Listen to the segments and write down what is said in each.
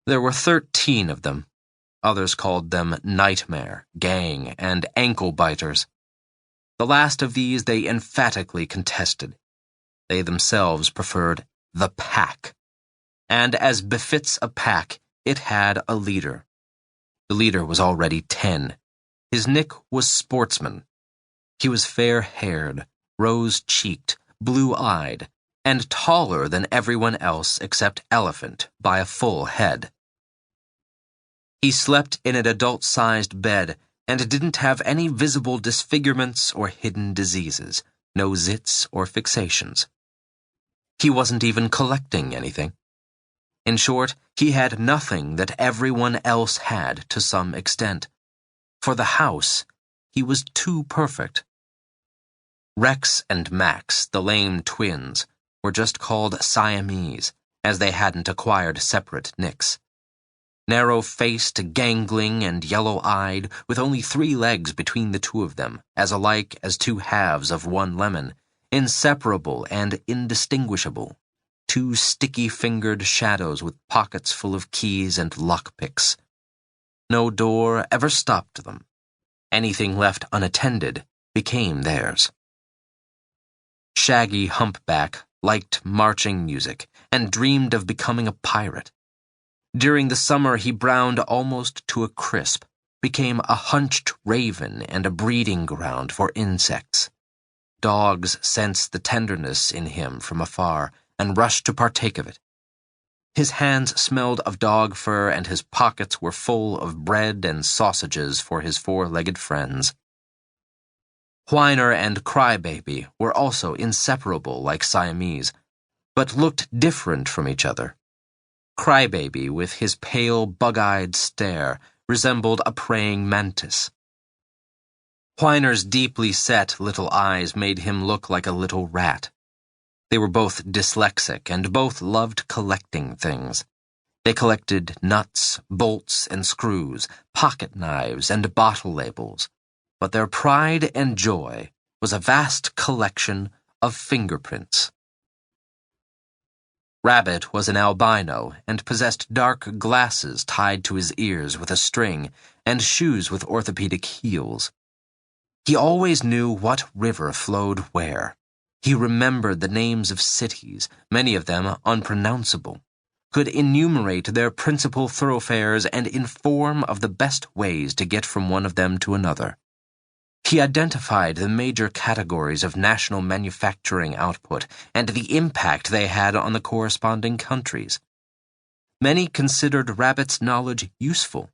There were 13 of them. Others called them nightmare, gang, and ankle biters. The last of these they emphatically contested. They themselves preferred the pack. And as befits a pack, it had a leader. The leader was already 10. His nick was sportsman. He was fair-haired, rose-cheeked, blue-eyed, and taller than everyone else except Elephant by a full head. He slept in an adult-sized bed and didn't have any visible disfigurements or hidden diseases, no zits or fixations. He wasn't even collecting anything. In short, he had nothing that everyone else had to some extent. For the house, he was too perfect. Rex and Max, the lame twins, were just called Siamese, as they hadn't acquired separate nicks. Narrow-faced, gangling, and yellow-eyed, with only 3 legs between the two of them, as alike as 2 halves of one lemon, inseparable and indistinguishable, 2 sticky-fingered shadows with pockets full of keys and lockpicks. No door ever stopped them. Anything left unattended became theirs. Shaggy Humpback liked marching music and dreamed of becoming a pirate. During the summer, he browned almost to a crisp, became a hunched raven and a breeding ground for insects. Dogs sensed the tenderness in him from afar and rushed to partake of it. His hands smelled of dog fur and his pockets were full of bread and sausages for his 4-legged friends. Whiner and Crybaby were also inseparable like Siamese, but looked different from each other. Crybaby, with his pale, bug-eyed stare, resembled a praying mantis. Whiner's deeply set little eyes made him look like a little rat. They were both dyslexic and both loved collecting things. They collected nuts, bolts, and screws, pocket knives, and bottle labels. But their pride and joy was a vast collection of fingerprints. Rabbit was an albino and possessed dark glasses tied to his ears with a string and shoes with orthopedic heels. He always knew what river flowed where. He remembered the names of cities, many of them unpronounceable, could enumerate their principal thoroughfares and inform of the best ways to get from one of them to another. He identified the major categories of national manufacturing output and the impact they had on the corresponding countries. Many considered Rabbit's knowledge useful,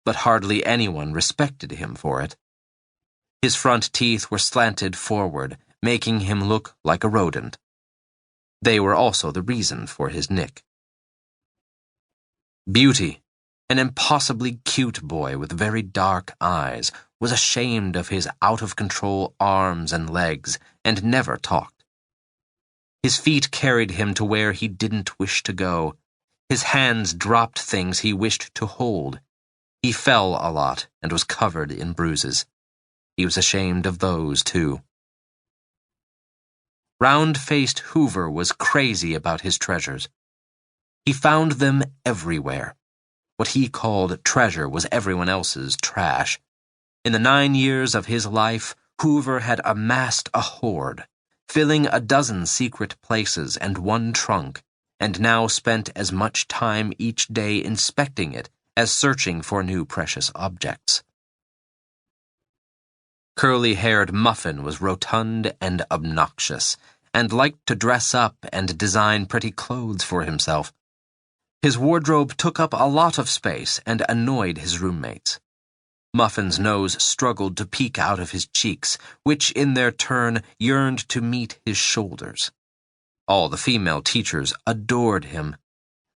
but hardly anyone respected him for it. His front teeth were slanted forward, making him look like a rodent. They were also the reason for his nick. Beauty, an impossibly cute boy with very dark eyes, was ashamed of his out-of-control arms and legs and never talked. His feet carried him to where he didn't wish to go. His hands dropped things he wished to hold. He fell a lot and was covered in bruises. He was ashamed of those, too. Round-faced Hoover was crazy about his treasures. He found them everywhere. What he called treasure was everyone else's trash. In the 9 years of his life, Hoover had amassed a hoard, filling a dozen secret places and 1 trunk, and now spent as much time each day inspecting it as searching for new precious objects. Curly-haired Muffin was rotund and obnoxious, and liked to dress up and design pretty clothes for himself. His wardrobe took up a lot of space and annoyed his roommates. Muffin's nose struggled to peek out of his cheeks, which in their turn yearned to meet his shoulders. All the female teachers adored him.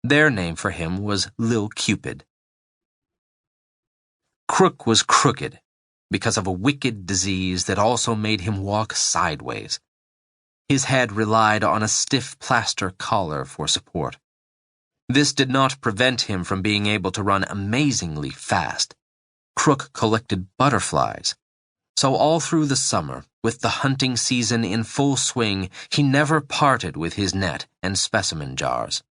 Their name for him was Lil Cupid. Crook was crooked because of a wicked disease that also made him walk sideways. His head relied on a stiff plaster collar for support. This did not prevent him from being able to run amazingly fast. Crook collected butterflies. So all through the summer, with the hunting season in full swing, he never parted with his net and specimen jars.